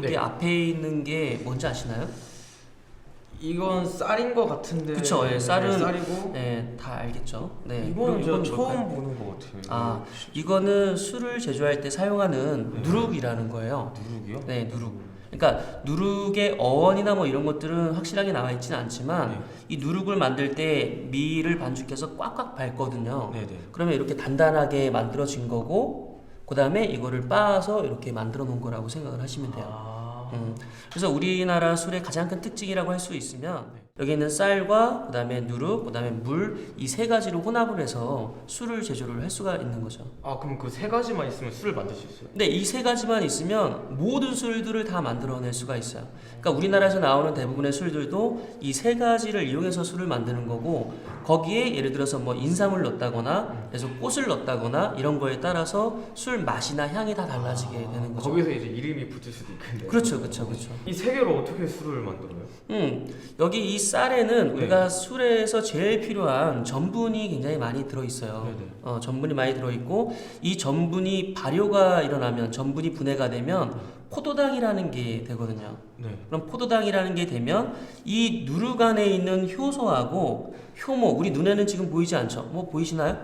여기 네. 앞에 있는 게 뭔지 아시나요? 이건 쌀인 것 같은데. 그쵸, 예, 쌀은 쌀이고. 네, 다 알겠죠. 네, 이거는 그리고 저 이건 처음 뭘까요? 보는 것 같아요. 아, 이거는 술을 제조할 때 사용하는 네. 누룩이라는 거예요. 누룩이요? 네, 누룩. 그러니까 누룩의 어원이나 뭐 이런 것들은 확실하게 나와 있지는 않지만 네. 이 누룩을 만들 때 밀을 반죽해서 꽉꽉 밟거든요. 네네. 그러면 이렇게 단단하게 만들어진 거고, 그 다음에 이거를 빻아서 이렇게 만들어 놓은 거라고 생각을 하시면 돼요. 그래서 우리나라 술의 가장 큰 특징이라고 할 수 있으면 여기 있는 쌀과 그 다음에 누룩, 그 다음에 물, 이 세 가지를 혼합을 해서 술을 제조를 할 수가 있는 거죠. 아, 그럼 그 세 가지만 있으면 술을 만들 수 있어요? 근데 이 세 가지만 있으면 모든 술들을 다 만들어낼 수가 있어요. 그러니까 우리나라에서 나오는 대부분의 술들도 이 세 가지를 이용해서 술을 만드는 거고, 거기에 예를 들어서 뭐 인삼을 넣었다거나 그래서 꽃을 넣었다거나 이런 거에 따라서 술 맛이나 향이 다 달라지게 되는 거죠. 거기서 이제 이름이 붙을 수도 있겠네요. 그렇죠, 그렇죠, 그렇죠. 이 세 개로 어떻게 술을 만들어요? 여기 이 쌀에는 네. 우리가 술에서 제일 필요한 전분이 굉장히 많이 들어있어요. 네네. 전분이 많이 들어있고, 이 전분이 발효가 일어나면, 전분이 분해가 되면 포도당이라는 게 되거든요. 네. 그럼 포도당이라는 게 되면 이 누룩 안에 있는 효소하고 효모, 우리 눈에는 지금 보이지 않죠? 뭐 보이시나요?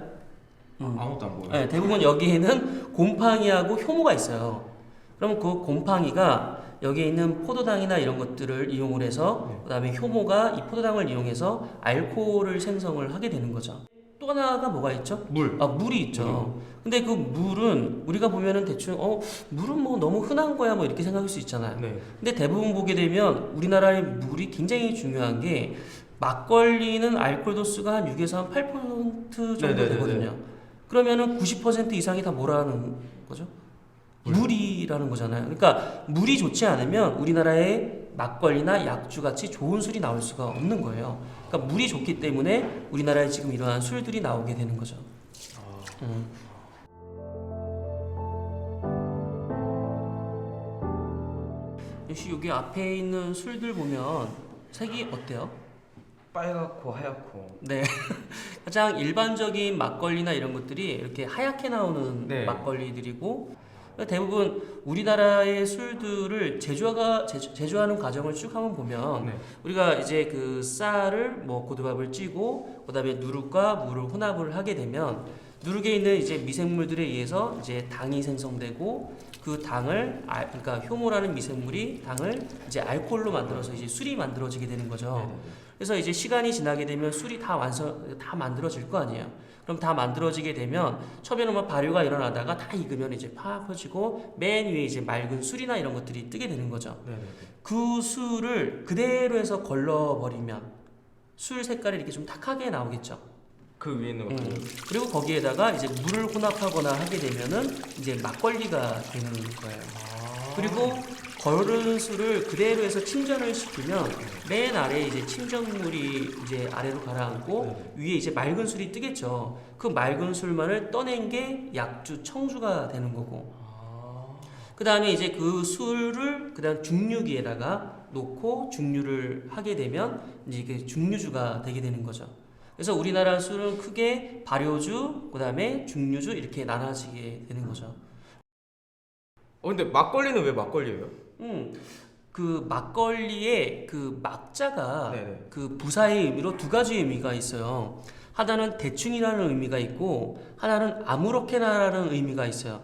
아무것도 안 보여요. 네, 대부분 여기에는 곰팡이하고 효모가 있어요. 그럼 그 곰팡이가 여기에 있는 포도당이나 이런 것들을 이용을 해서, 그 다음에 효모가 이 포도당을 이용해서 알코올을 생성을 하게 되는 거죠. 또 하나가 뭐가 있죠? 물. 물이 있죠. 근데 그 물은 우리가 보면은 대충 물은 뭐 너무 흔한 거야 뭐 이렇게 생각할 수 있잖아요. 네. 근데 대부분 보게 되면 우리나라의 물이 굉장히 중요한 게, 막걸리는 알코올 도수가 한 6에서 한 8% 정도 네네네네. 되거든요. 그러면은 90% 이상이 다 뭐라는 거죠? 물이라는 거잖아요. 그러니까 물이 좋지 않으면 우리나라에 막걸리나 약주 같이 좋은 술이 나올 수가 없는 거예요. 그러니까 물이 좋기 때문에 우리나라에 지금 이러한 술들이 나오게 되는 거죠. 역시 여기 앞에 있는 술들 보면 색이 어때요? 빨갛고 하얗고. 네. 가장 일반적인 막걸리나 이런 것들이 이렇게 하얗게 나오는 네. 막걸리들이고, 대부분 우리나라의 술들을 제조하는 과정을 쭉 한번 보면, 네. 우리가 이제 그 쌀을 뭐 고두밥을 찌고 그다음에 누룩과 물을 혼합을 하게 되면 누룩에 있는 이제 미생물들에 의해서 이제 당이 생성되고, 그 당을 그러니까 효모라는 미생물이 당을 이제 알코올로 만들어서 이제 술이 만들어지게 되는 거죠. 그래서 이제 시간이 지나게 되면 술이 다 만들어질 거 아니에요. 그럼 다 만들어지게 되면 처음에는 막 발효가 일어나다가 다 익으면 이제 팍 퍼지고, 맨 위에 이제 맑은 술이나 이런 것들이 뜨게 되는 거죠. 네네. 그 술을 그대로 해서 걸러버리면 술 색깔이 이렇게 좀 탁하게 나오겠죠. 그 위에 있는 것들. 그리고 거기에다가 이제 물을 혼합하거나 하게 되면은 이제 막걸리가 되는 거예요. 그리고 거른 술을 그대로 해서 침전을 시키면 맨 아래에 이제 침전물이 이제 아래로 가라앉고 위에 이제 맑은 술이 뜨겠죠. 그 맑은 술만을 떠낸 게 약주, 청주가 되는 거고, 그 다음에 이제 그 술을 그다음 중류기에다가 놓고 중류를 하게 되면 이제 이게 중류주가 되게 되는 거죠. 그래서 우리나라 술은 크게 발효주, 그 다음에 중류주 이렇게 나눠지게 되는 거죠. 근데 막걸리는 왜 막걸리예요? 그 막걸리의 그 막자가 네네. 그 부사의 의미로 두 가지 의미가 있어요. 하나는 대충이라는 의미가 있고, 하나는 아무렇게나라는 의미가 있어요.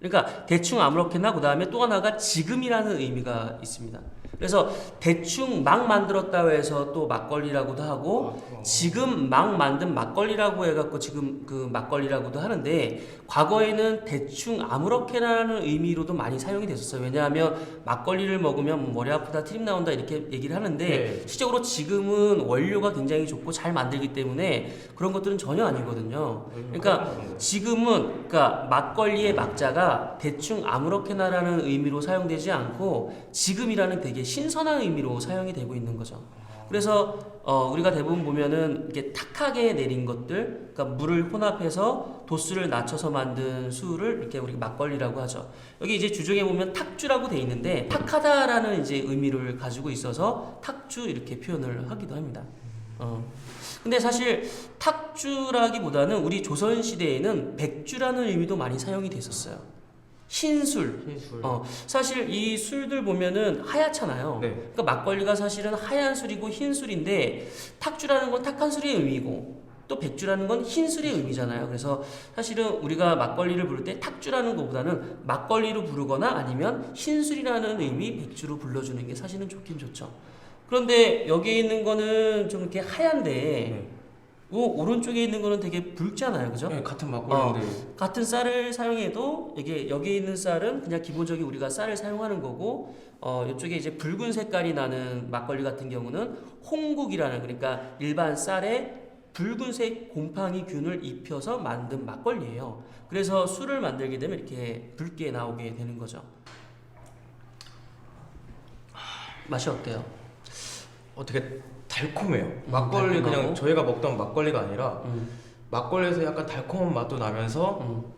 그러니까 대충 아무렇게나, 그 다음에 또 하나가 지금이라는 의미가 있습니다. 그래서 대충 막 만들었다고 해서 또 막걸리라고도 하고, 지금 막 만든 막걸리라고 해갖고 지금 그 막걸리라고도 하는데, 과거에는 대충 아무렇게나라는 의미로도 많이 사용이 됐었어요. 왜냐하면 막걸리를 먹으면 머리 아프다, 트림 나온다 이렇게 얘기를 하는데, 네. 실적으로 지금은 원료가 굉장히 좋고 잘 만들기 때문에 그런 것들은 전혀 아니거든요. 그러니까 지금은 그러니까 막걸리의 막자가 대충 아무렇게나라는 의미로 사용되지 않고 지금이라는 되게 신선한 의미로 사용이 되고 있는 거죠. 그래서 우리가 대부분 보면은 이렇게 탁하게 내린 것들, 그러니까 물을 혼합해서 도수를 낮춰서 만든 술을 이렇게 우리가 막걸리라고 하죠. 여기 이제 주종에 보면 탁주라고 돼 있는데, 탁하다라는 이제 의미를 가지고 있어서 탁주 이렇게 표현을 하기도 합니다. 근데 사실 탁주라기보다는 우리 조선 시대에는 백주라는 의미도 많이 사용이 됐었어요. 흰술. 흰술. 사실 이 술들 보면은 하얗잖아요. 네. 그러니까 막걸리가 사실은 하얀 술이고 흰 술인데 탁주라는 건 탁한 술의 의미고 또 백주라는 건 흰 술의 의미잖아요. 그래서 사실은 우리가 막걸리를 부를 때 탁주라는 것보다는 막걸리로 부르거나 아니면 흰술이라는 의미 백주로 불러주는 게 사실은 좋긴 좋죠. 그런데 여기에 있는 거는 좀 이렇게 하얀데 네. 오른쪽에 있는 거는 되게 붉잖아요, 그죠? 네, 같은 막걸리인데. 같은 쌀을 사용해도 이게 여기에 있는 쌀은 그냥 기본적인 우리가 쌀을 사용하는 거고 이쪽에 이제 붉은 색깔이 나는 막걸리 같은 경우는 홍국이라는 그러니까 일반 쌀에 붉은색 곰팡이 균을 입혀서 만든 막걸리예요. 그래서 술을 만들게 되면 이렇게 붉게 나오게 되는 거죠. 맛이 어때요? 되게 달콤해요. 막걸리 달콤하고? 그냥 저희가 먹던 막걸리가 아니라 막걸리에서 약간 달콤한 맛도 나면서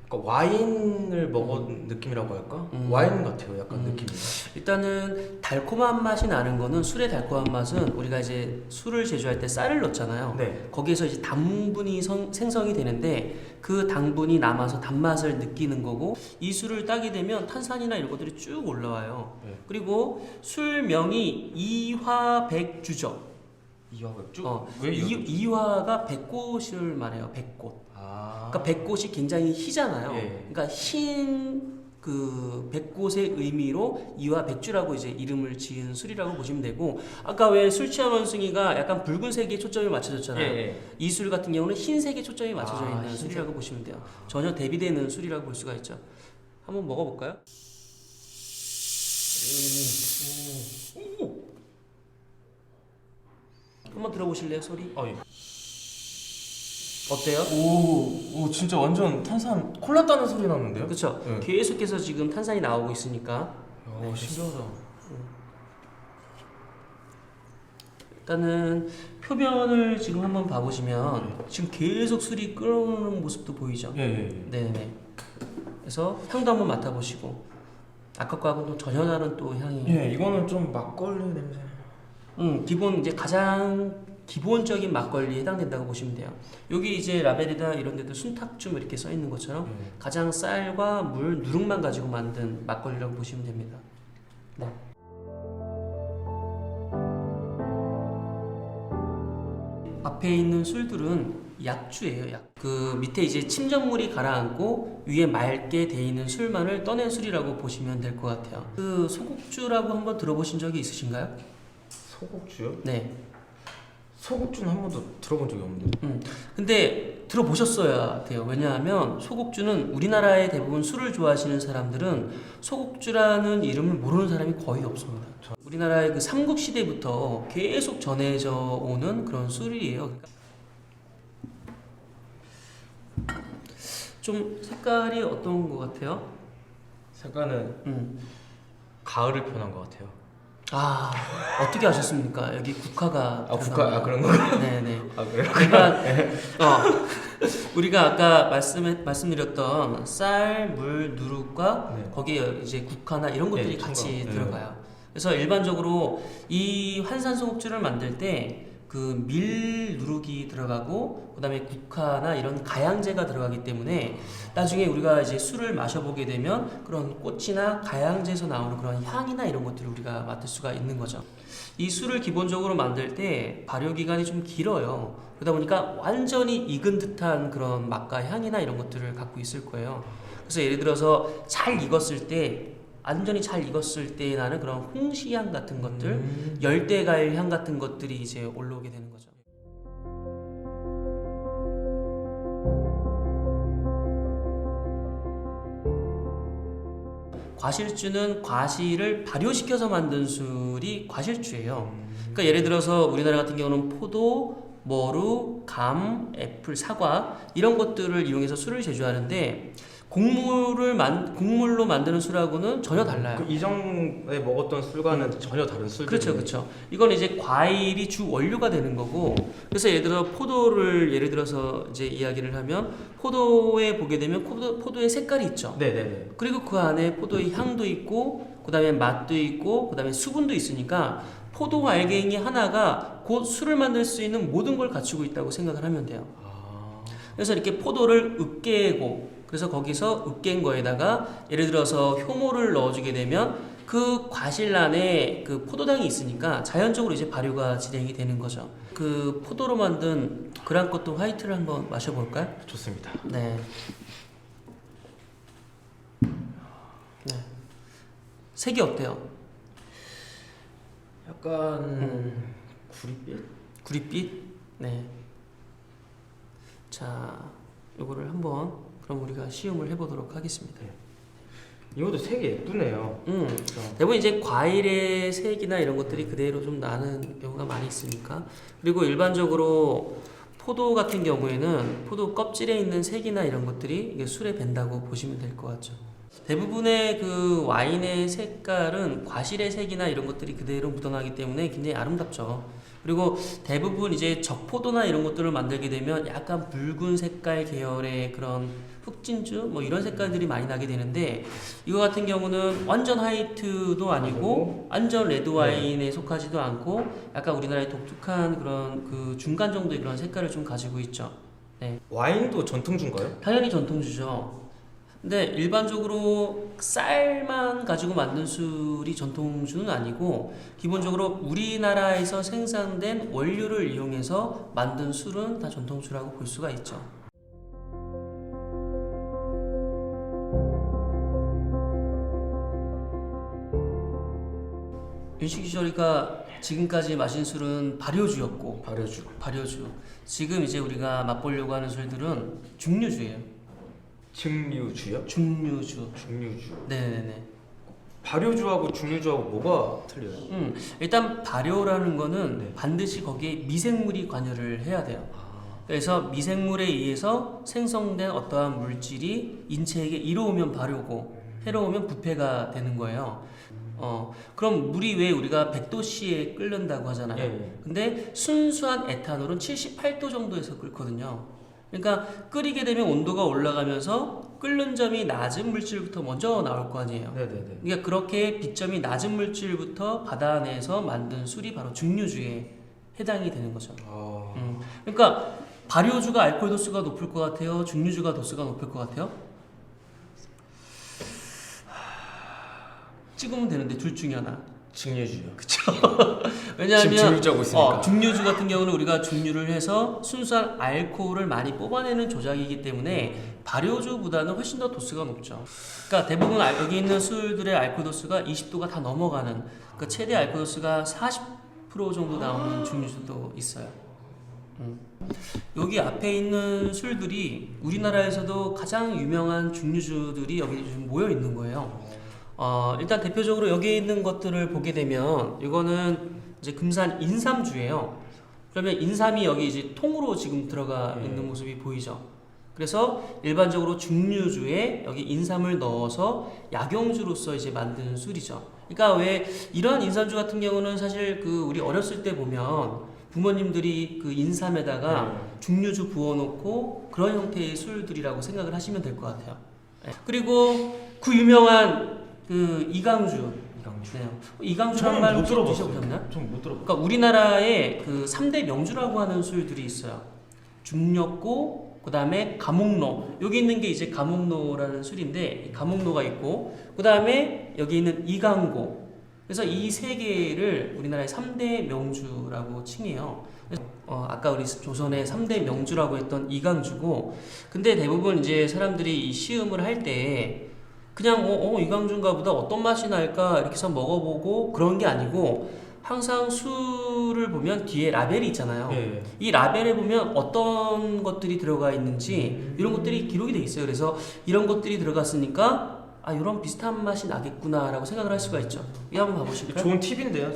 그러니까 와인을 먹은 느낌이라고 할까? 와인 같아요, 약간 느낌이. 일단은 달콤한 맛이 나는 거는 술의 달콤한 맛은 우리가 이제 술을 제조할 때 쌀을 넣잖아요. 네. 거기에서 이제 당분이 생성이 되는데 그 당분이 남아서 단맛을 느끼는 거고 이 술을 따게 되면 탄산이나 이런 것들이 쭉 올라와요. 네. 그리고 술명이 이화백주죠. 이화 맥주? 왜 이화가 백꽃을 말해요. 백꽃. 그러니까 백꽃이 굉장히 희잖아요. 예. 그러니까 흰 그 백꽃의 의미로 이화 백주라고 이제 이름을 지은 술이라고 보시면 되고 아까 왜 술 취한 원숭이가 약간 붉은색에 초점이 맞춰졌잖아요. 예. 이 술 같은 경우는 흰색에 초점이 맞춰져 있는 흰색. 술이라고 보시면 돼요. 전혀 대비되는 술이라고 볼 수가 있죠. 한번 먹어볼까요? 한번 들어보실래요 소리? 예. 어때요? 오, 진짜 완전 탄산 콜라 따는 소리 나는데요? 그렇죠. 네. 계속해서 지금 탄산이 나오고 있으니까 신기하다. 일단은 표면을 지금 한번 봐보시면 지금 계속 술이 끓어오르는 모습도 보이죠. 예. 네네. 그래서 향도 한번 맡아보시고 아까 거하고는 전혀 다른 또 향이. 예, 이거는 좀 막걸리 냄새. 기본 이제 가장 기본적인 막걸리에 해당된다고 보시면 돼요. 여기 이제 라벨이나 이런 데도 순탁주 이렇게 써 있는 것처럼 가장 쌀과 물, 누룩만 가지고 만든 막걸리라고 보시면 됩니다. 네. 앞에 있는 술들은 약주예요. 약. 그 밑에 이제 침전물이 가라앉고 위에 맑게 돼 있는 술만을 떠낸 술이라고 보시면 될 것 같아요. 그 소국주라고 한번 들어보신 적이 있으신가요? 소국주요? 네. 소국주는 한 번도 들어본 적이 없는데. 근데 들어보셨어야 돼요. 왜냐하면 소국주는 우리나라의 대부분 술을 좋아하시는 사람들은 소국주라는 이름을 모르는 사람이 거의 없습니다. 우리나라의 그 삼국시대부터 계속 전해져 오는 그런 술이에요. 그러니까 좀 색깔이 어떤 것 같아요? 색깔은 가을을 표현한 것 같아요. 아, 어떻게 아셨습니까? 여기 국화가 국화 그런 건가요? 네네. 그래요? 그러니까 우리가 아까 말씀드렸던 쌀, 물, 누룩과 네. 거기에 이제 국화나 이런 것들이 네, 같이 첨가. 들어가요. 그래서 일반적으로 이 환산소국주를 만들 때 그 밀 누룩이 들어가고 그다음에 국화나 이런 가양제가 들어가기 때문에 나중에 우리가 이제 술을 마셔보게 되면 그런 꽃이나 가양제에서 나오는 그런 향이나 이런 것들을 우리가 맡을 수가 있는 거죠. 이 술을 기본적으로 만들 때 발효 기간이 좀 길어요. 그러다 보니까 완전히 익은 듯한 그런 맛과 향이나 이런 것들을 갖고 있을 거예요. 그래서 예를 들어서 잘 익었을 때 완전히 잘 익었을 때 나는 그런 홍시향 같은 것들, 열대과일 향 같은 것들이 이제 올라오게 되는 거죠. 과실주는 과실을 발효시켜서 만든 술이 과실주예요. 그러니까 예를 들어서 우리나라 같은 경우는 포도, 머루, 감, 애플, 사과 이런 것들을 이용해서 술을 제조하는데 곡물로 만드는 술하고는 전혀 달라요. 그 이전에 먹었던 술과는 전혀 다른 술들. 그렇죠, 그렇죠. 이건 이제 과일이 주 원료가 되는 거고, 그래서 예를 들어 포도를 예를 들어서 이제 이야기를 하면 포도에 보게 되면 포도의 색깔이 있죠. 네네네. 그리고 그 안에 포도의 향도 있고, 그다음에 맛도 있고, 그다음에 수분도 있으니까 포도 알갱이 하나가 곧 술을 만들 수 있는 모든 걸 갖추고 있다고 생각을 하면 돼요. 그래서 이렇게 포도를 으깨고 그래서 거기서 으깬 거에다가 예를 들어서 효모를 넣어주게 되면 그 과실란에 그 포도당이 있으니까 자연적으로 이제 발효가 진행이 되는 거죠. 그 포도로 만든 그랑코트 화이트를 한번 마셔볼까요? 좋습니다. 네. 네. 색이 어때요? 약간 구릿빛? 구릿빛? 네. 자, 요거를 한번 그럼 우리가 시음을 해보도록 하겠습니다. 이것도 색이 예쁘네요. 대부분 이제 과일의 색이나 이런 것들이 그대로 좀 나는 경우가 많이 있으니까. 그리고 일반적으로 포도 같은 경우에는 포도 껍질에 있는 색이나 이런 것들이 이게 술에 밴다고 보시면 될 것 같죠. 대부분의 그 와인의 색깔은 과실의 색이나 이런 것들이 그대로 묻어나기 때문에 굉장히 아름답죠. 그리고 대부분 이제 적포도나 이런 것들을 만들게 되면 약간 붉은 색깔 계열의 그런 흑진주 뭐 이런 색깔들이 많이 나게 되는데 이거 같은 경우는 완전 화이트도 아니고 완전 레드 와인에 속하지도 않고 약간 우리나라의 독특한 그런 그 중간 정도의 그런 색깔을 좀 가지고 있죠. 네. 와인도 전통주인가요? 당연히 전통주죠. 근데 일반적으로 쌀만 가지고 만든 술이 전통주는 아니고 기본적으로 우리나라에서 생산된 원료를 이용해서 만든 술은 다 전통주라고 볼 수가 있죠. 윤식이 저희가 지금까지 마신 술은 발효주였고 발효주. 지금 이제 우리가 맛보려고 하는 술들은 중류주예요. 증류주요? 중류주. 증류주. 네네네. 발효주하고 중류주하고 뭐가 틀려요? 일단 발효라는 거는 네. 반드시 거기에 미생물이 관여를 해야 돼요. 그래서 미생물에 의해서 생성된 어떠한 물질이 인체에게 이로우면 발효고 해로우면 부패가 되는 거예요. 그럼 물이 왜 우리가 100도씨에 끓는다고 하잖아요. 예. 근데 순수한 에탄올은 78도 정도에서 끓거든요. 그러니까 끓이게 되면 온도가 올라가면서 끓는 점이 낮은 물질부터 먼저 나올 거 아니에요. 네네네. 그러니까 그렇게 비점이 낮은 물질부터 받아내서 만든 술이 바로 중류주에 해당이 되는 거죠. 그러니까 발효주가 알코올 도수가 높을 것 같아요? 중류주가 도수가 높을 것 같아요? 찍으면 되는데 둘 중에 하나. 증류주요. 그쵸? 지금 왜냐하면 증류주하고 있으니까. 중류주 같은 경우는 우리가 중류를 해서 순수한 알코올을 많이 뽑아내는 조작이기 때문에 발효주보다는 훨씬 더 도수가 높죠. 그러니까 대부분 여기 있는 술들의 알코올 도수가 20도가 다 넘어가는 그러니까 최대 알코올 도수가 40% 정도 나오는 중류주도 있어요. 여기 앞에 있는 술들이 우리나라에서도 가장 유명한 중류주들이 여기 좀 모여 있는 거예요. 일단 대표적으로 여기 있는 것들을 보게 되면 이거는 이제 금산 인삼주예요. 그러면 인삼이 여기 이제 통으로 지금 들어가 있는 모습이 보이죠. 그래서 일반적으로 중류주에 여기 인삼을 넣어서 약용주로서 이제 만든 술이죠. 그러니까 왜 이러한 인삼주 같은 경우는 사실 그 우리 어렸을 때 보면 부모님들이 그 인삼에다가 중류주 부어놓고 그런 형태의 술들이라고 생각을 하시면 될 것 같아요. 그리고 그 유명한 그 이강주. 네. 이강주라는 말 혹시 드셔보셨나요? 전 못 들어봤어요. 그러니까 우리나라에 그 3대 명주라고 하는 술들이 있어요. 중력고, 그 다음에 가목로. 여기 있는 게 이제 가목로라는 술인데, 가목로가 있고, 그 다음에 여기 있는 이강고. 그래서 이 세 개를 우리나라의 3대 명주라고 칭해요. 아까 우리 조선의 3대 명주라고 했던 이강주고, 근데 대부분 이제 사람들이 이 시음을 할 때, 그냥 이강주인가 보다 어떤 맛이 날까 이렇게 해서 먹어보고 그런 게 아니고 항상 술을 보면 뒤에 라벨이 있잖아요. 네. 이 라벨에 보면 어떤 것들이 들어가 있는지 이런 것들이 기록이 돼 있어요. 그래서 이런 것들이 들어갔으니까 이런 비슷한 맛이 나겠구나라고 생각을 할 수가 있죠. 이거 한번 봐보실까요? 좋은 팁인데요.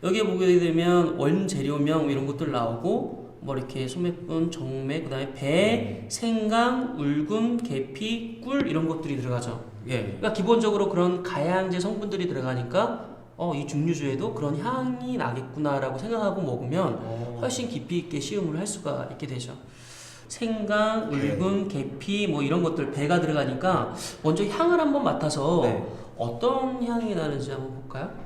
여기에 보게 되면 원재료명 이런 것들 나오고 뭐 이렇게 소매분, 정매, 그다음에 배, 생강, 울금, 계피, 꿀 이런 것들이 들어가죠. 그러니까 기본적으로 그런 가양제 성분들이 들어가니까 이 중류주에도 그런 향이 나겠구나라고 생각하고 먹으면 훨씬 깊이 있게 시음을 할 수가 있게 되죠. 생강, 울금, 계피 뭐 이런 것들 배가 들어가니까 먼저 향을 한번 맡아서 어떤 향이 나는지 한번 볼까요?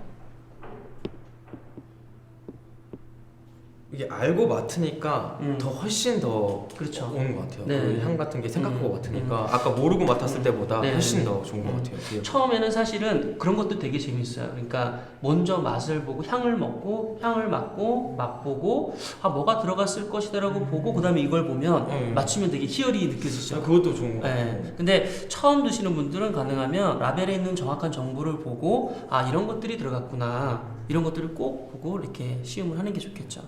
이게 알고 맡으니까 더 훨씬 더 그렇죠. 오는 것 같아요. 네. 그 향 같은 게 생각하고 맡으니까 아까 모르고 맡았을 때보다 네. 훨씬 더 좋은 것 같아요. 그게. 처음에는 사실은 그런 것도 되게 재밌어요. 그러니까 먼저 맛을 보고 향을 먹고 향을 맡고 맛보고 아 뭐가 들어갔을 것이다라고 보고 그다음에 이걸 보면 맞추면 되게 희열이 느껴지죠. 아, 그것도 좋은 것 같아요. 네. 근데 처음 드시는 분들은 가능하면 라벨에 있는 정확한 정보를 보고 아 이런 것들이 들어갔구나 이런 것들을 꼭 보고 이렇게 시음을 하는 게 좋겠죠.